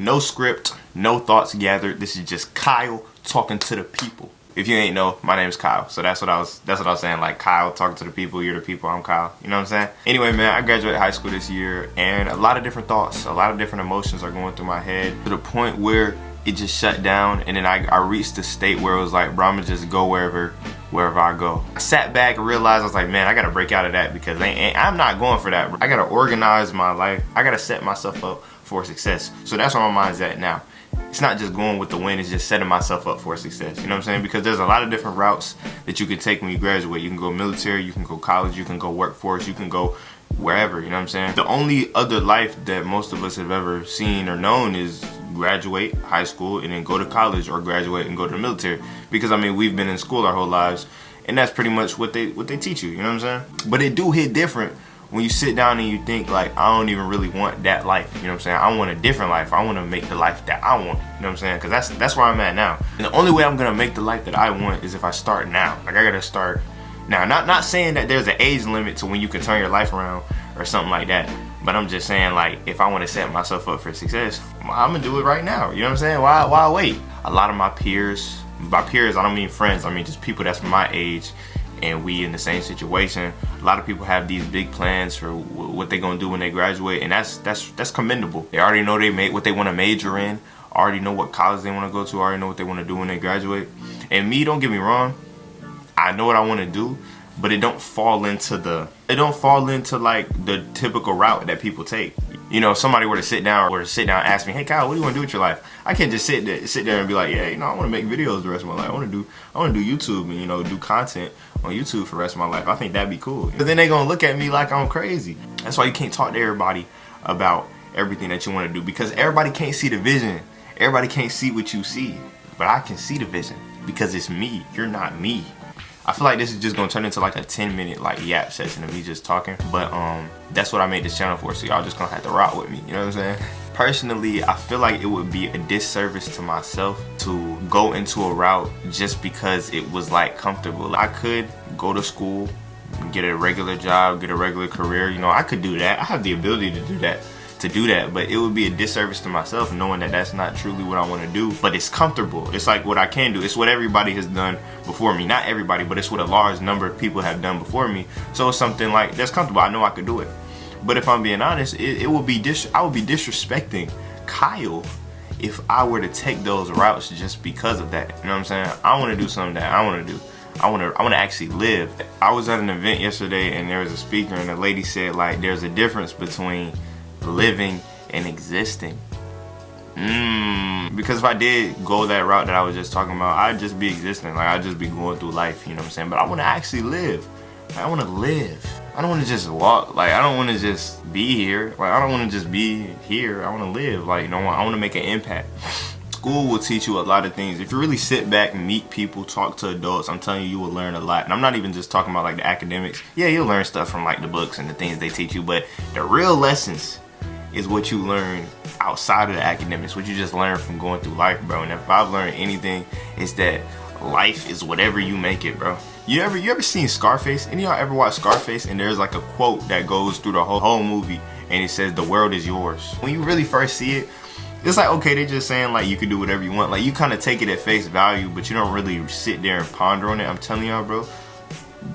No script, no thoughts gathered. This is just Kyle talking to the people. If you ain't know, my name is Kyle. So that's what I was saying. Like, Kyle talking to the people, you're the people, I'm Kyle. You know what I'm saying? Anyway, man, I graduated high school this year, and a lot of different thoughts, a lot of different emotions are going through my head to the point where it just shut down. And then I reached a state where it was like, bro, I'm gonna just go wherever I go. I sat back and realized, I was like, man, I gotta break out of that, because I'm not going for that, bro. I gotta organize my life. I gotta set myself up for success. So that's where my mind's at now. It's not just going with the wind, it's just setting myself up for success. You know what I'm saying? Because there's a lot of different routes that you can take when you graduate. You can go military, you can go college, you can go workforce, you can go wherever, you know what I'm saying? The only other life that most of us have ever seen or known is graduate high school and then go to college, or graduate and go to the military. Because I mean, we've been in school our whole lives, and that's pretty much what they teach you, you know what I'm saying? But it do hit different when you sit down and you think, like, I don't even really want that life, you know what I'm saying? I want a different life. I want to make the life that I want, you know what I'm saying? Because that's where I'm at now. And the only way I'm gonna make the life that I want is if I start now. Like, I gotta start now. Not saying that there's an age limit to when you can turn your life around or something like that, but I'm just saying, like, if I want to set myself up for success, I'm gonna do it right now, you know what I'm saying? Why wait? A lot of my peers, by peers I don't mean friends, I mean just people that's my age, and we in the same situation. A lot of people have these big plans for what they're gonna do when they graduate, and that's commendable. They already know what they want to major in, already know what college they want to go to, already know what they want to do when they graduate. And me, don't get me wrong, I know what I want to do, but it don't fall into like the typical route that people take. You know, if somebody were to sit down and ask me, hey Kyle, what do you want to do with your life? I can't just sit there and be like, yeah, you know, I want to make videos the rest of my life. I want to do YouTube and, you know, do content on YouTube for the rest of my life. I think that'd be cool. But then they gonna look at me like I'm crazy. That's why you can't talk to everybody about everything that you want to do, because everybody can't see the vision. Everybody can't see what you see, but I can see the vision because it's me. You're not me. I feel like this is just gonna turn into like a 10-minute like yap session of me just talking, but that's what I made this channel for, so y'all just gonna have to rock with me, you know what I'm saying? Personally, I feel like it would be a disservice to myself to go into a route just because it was like comfortable. I could go to school, get a regular job, get a regular career, you know, I could do that. I have the ability to do that, but it would be a disservice to myself knowing that that's not truly what I want to do. But it's comfortable. It's like what I can do. It's what everybody has done before me. Not everybody, but it's what a large number of people have done before me. So it's something like that's comfortable. I know I could do it. But if I'm being honest, I would be disrespecting Kyle if I were to take those routes just because of that. You know what I'm saying? I want to do something that I want to do. I want to actually live. I was at an event yesterday and there was a speaker, and the lady said, like, there's a difference between living and existing. Because if I did go that route that I was just talking about, I'd just be existing. Like, I'd just be going through life, you know what I'm saying? But I want to actually live. I want to live. I don't want to just walk. Like, I don't want to just be here. Like, I don't want to just be here. I want to live. Like, you know, I want to make an impact. School will teach you a lot of things. If you really sit back and meet people, talk to adults, I'm telling you, you will learn a lot. And I'm not even just talking about like the academics. Yeah, you'll learn stuff from like the books and the things they teach you, but the real lessons is what you learn outside of the academics, what you just learn from going through life, bro. And if I've learned anything, it's that life is whatever you make it, bro. You ever seen Scarface? Any of y'all ever watch Scarface? And there's like a quote that goes through the whole movie, and it says, the world is yours. When you really first see it, it's like, okay, they're just saying like you can do whatever you want. Like, you kind of take it at face value, but you don't really sit there and ponder on it. I'm telling y'all, bro,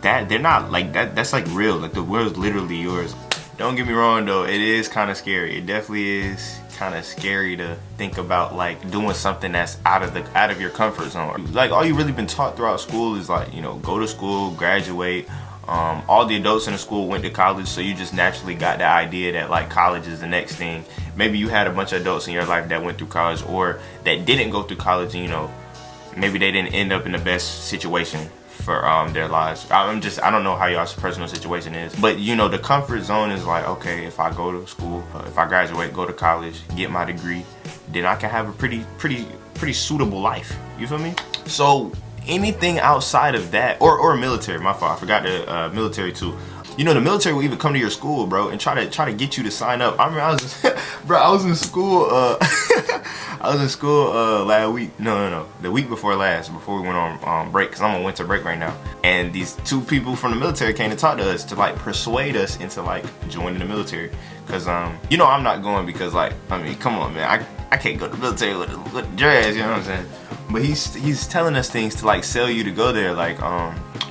that they're not like that. That's like real. Like, the world's literally yours. Don't get me wrong though, it is kind of scary. It definitely is kind of scary to think about like doing something that's out of your comfort zone. Like, all you really been taught throughout school is like, you know, go to school, graduate. All the adults in the school went to college, so you just naturally got the idea that like college is the next thing. Maybe you had a bunch of adults in your life that went through college, or that didn't go through college, and, you know, maybe they didn't end up in the best situation for their lives. I don't know how y'all's personal situation is, but you know, the comfort zone is like, okay, if I go to school, if I graduate, go to college, get my degree, then I can have a pretty suitable life. You feel me? So anything outside of that, or military, my fault, I forgot the military too. You know, the military will even come to your school, bro, and try to get you to sign up. I mean, I was in school. I I was in school last week. No. The week before last, before we went on break, because I'm on winter break right now. And these two people from the military came to talk to us to like persuade us into like joining the military. Because, you know, I'm not going because like, I mean, come on, man. I can't go to the military with dreads, you know what I'm saying? But he's telling us things to like sell you to go there, like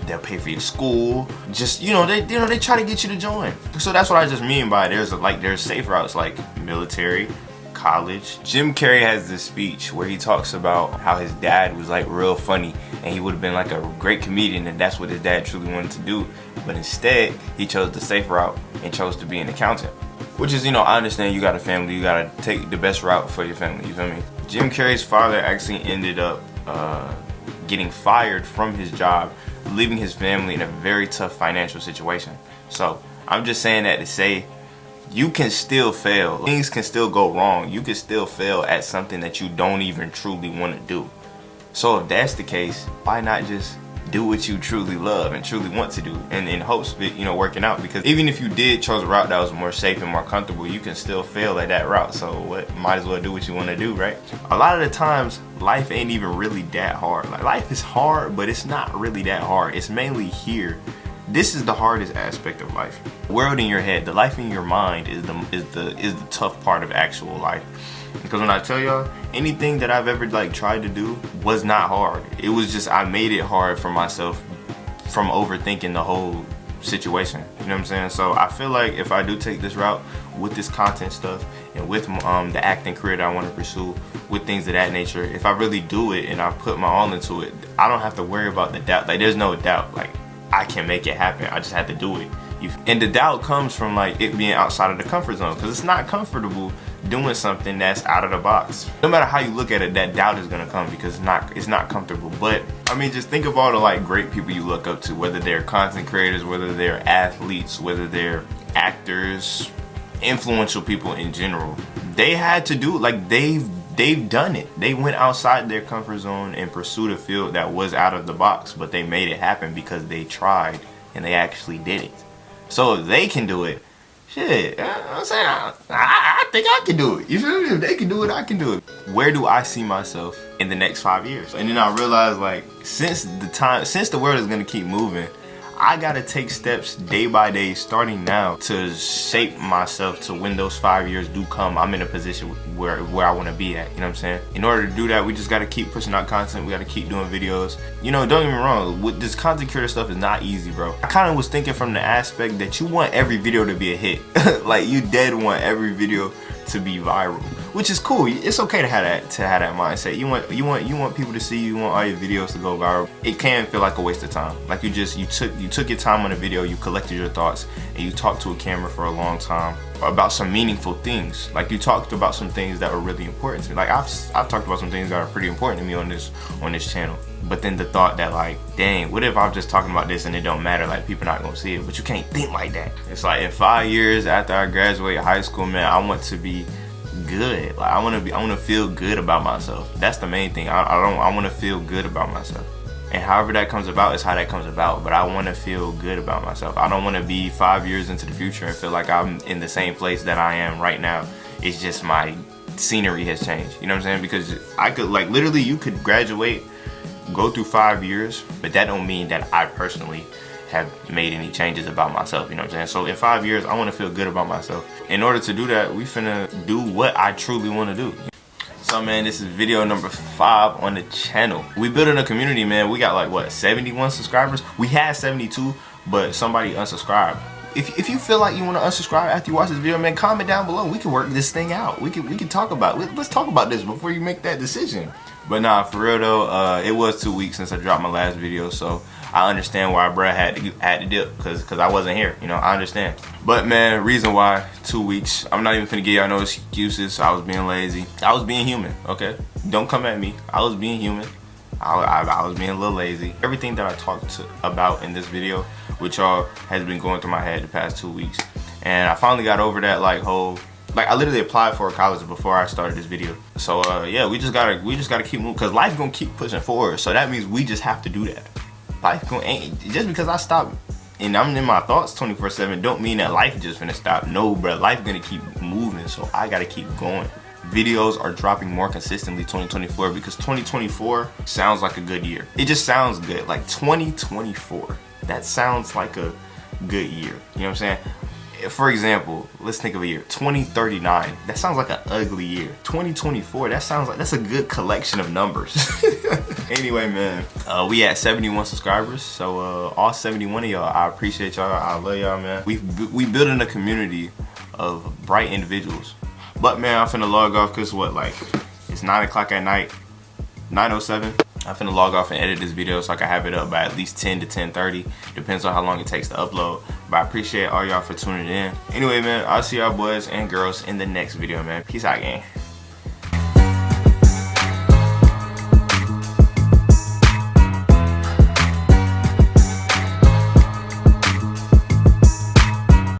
they'll pay for your school. Just they try to get you to join. So that's what I just mean by there's safe routes like military, college. Jim Carrey has this speech where he talks about how his dad was like real funny and he would have been like a great comedian and that's what his dad truly wanted to do. But instead he chose the safe route and chose to be an accountant. Which is, I understand you got a family, you gotta take the best route for your family, you feel me? Jim Carrey's father actually ended up getting fired from his job, leaving his family in a very tough financial situation. So I'm just saying that to say you can still fail. Things can still go wrong. You can still fail at something that you don't even truly want to do. So if that's the case, why not just do what you truly love and truly want to do, and in hopes of it, working out? Because even if you did chose a route that was more safe and more comfortable, you can still fail at that route. So what? Might as well do what you want to do, right? A lot of the times, life ain't even really that hard. Like, life is hard, but it's not really that hard. It's mainly here. This is the hardest aspect of life. The world in your head, the life in your mind is the tough part of actual life. Because when I tell y'all, anything that I've ever like tried to do was not hard. It was just I made it hard for myself from overthinking the whole situation. You know what I'm saying? So I feel like if I do take this route with this content stuff and with the acting career that I want to pursue, with things of that nature, if I really do it and I put my all into it, I don't have to worry about the doubt. Like, there's no doubt. Like, I can make it happen. I just have to do it. And the doubt comes from like it being outside of the comfort zone, because it's not comfortable doing something that's out of the box. No matter how you look at it, that doubt is gonna come because it's not comfortable. But I mean, just think of all the like great people you look up to, whether they're content creators, whether they're athletes, whether they're actors, influential people in general. They had to do like they've done it. They went outside their comfort zone and pursued a field that was out of the box, but they made it happen because they tried and they actually did it. So if they can do it, shit, I'm saying, I think I can do it. You feel me? If they can do it, I can do it. Where do I see myself in the next 5 years? And then I realized, like, since the world is gonna keep moving, I gotta take steps day by day, starting now, to shape myself to when those 5 years do come, I'm in a position where I want to be at. You know what I'm saying? In order to do that, we just gotta keep pushing out content. We gotta keep doing videos. Don't get me wrong. With this content creator stuff is not easy, bro. I kind of was thinking from the aspect that you want every video to be a hit. Like, you dead want every video to be viral, which is cool. It's okay to have that mindset. You want people to see you. You want all your videos to go viral. It can feel like a waste of time. Like you took your time on a video, you collected your thoughts, and you talked to a camera for a long time about some meaningful things. Like, you talked about some things that were really important to me. Like, I've talked about some things that are pretty important to me on this channel. But then the thought that, like, dang, what if I'm just talking about this and it don't matter, like, people not gonna see it? But you can't think like that. It's like, in 5 years after I graduate high school, man, I want to be good. Like, I want to feel good about myself. That's the main thing. I want to feel good about myself. And however that comes about is how that comes about. But I want to feel good about myself. I don't want to be 5 years into the future and feel like I'm in the same place that I am right now. It's just my scenery has changed. You know what I'm saying? Because I could, like, literally, you could graduate, go through 5 years, but that don't mean that I personally have made any changes about myself. You know what I'm saying? So in 5 years, I want to feel good about myself. In order to do that, we finna do what I truly want to do. So, man, this is video number 5 on the channel. We building a community, man. We got like, what, 71 subscribers? We had 72, but somebody unsubscribed. If you feel like you want to unsubscribe after you watch this video, man, comment down below. We can work this thing out. We can talk about it. Let's talk about this before you make that decision. But nah, for real though, it was 2 weeks since I dropped my last video, so I understand why Brad had to dip, cause I wasn't here. I understand. But man, reason why 2 weeks, I'm not even finna give y'all no excuses. I was being lazy. I was being human. Okay, don't come at me. I was being human. I was being a little lazy. Everything that I talked about in this video, which y'all has been going through my head the past 2 weeks, and I finally got over that like I literally applied for a college before I started this video. So yeah, we just gotta keep moving, cause life gonna keep pushing forward. So that means we just have to do that. Life ain't just because I stop and I'm in my thoughts 24/7 don't mean that life just gonna stop. No, bro, life gonna keep moving. So I gotta keep going. videos are dropping more consistently 2024 because 2024 sounds like a good year. It just sounds good. Like 2024, that sounds like a good year. You know what I'm saying? For example, let's think of a year. 2039, that sounds like an ugly year. 2024, that sounds like that's a good collection of numbers. Anyway, man, we at 71 subscribers, so all 71 of y'all, I appreciate y'all. I love y'all, man. We building a community of bright individuals. But man, I'm finna log off because what, like, it's 9 o'clock at night, 9:07. I'm finna log off and edit this video so I can have it up by at least 10 to 10:30. Depends on how long it takes to upload. But I appreciate all y'all for tuning in. Anyway, man, I'll see y'all boys and girls in the next video, man. Peace out, gang.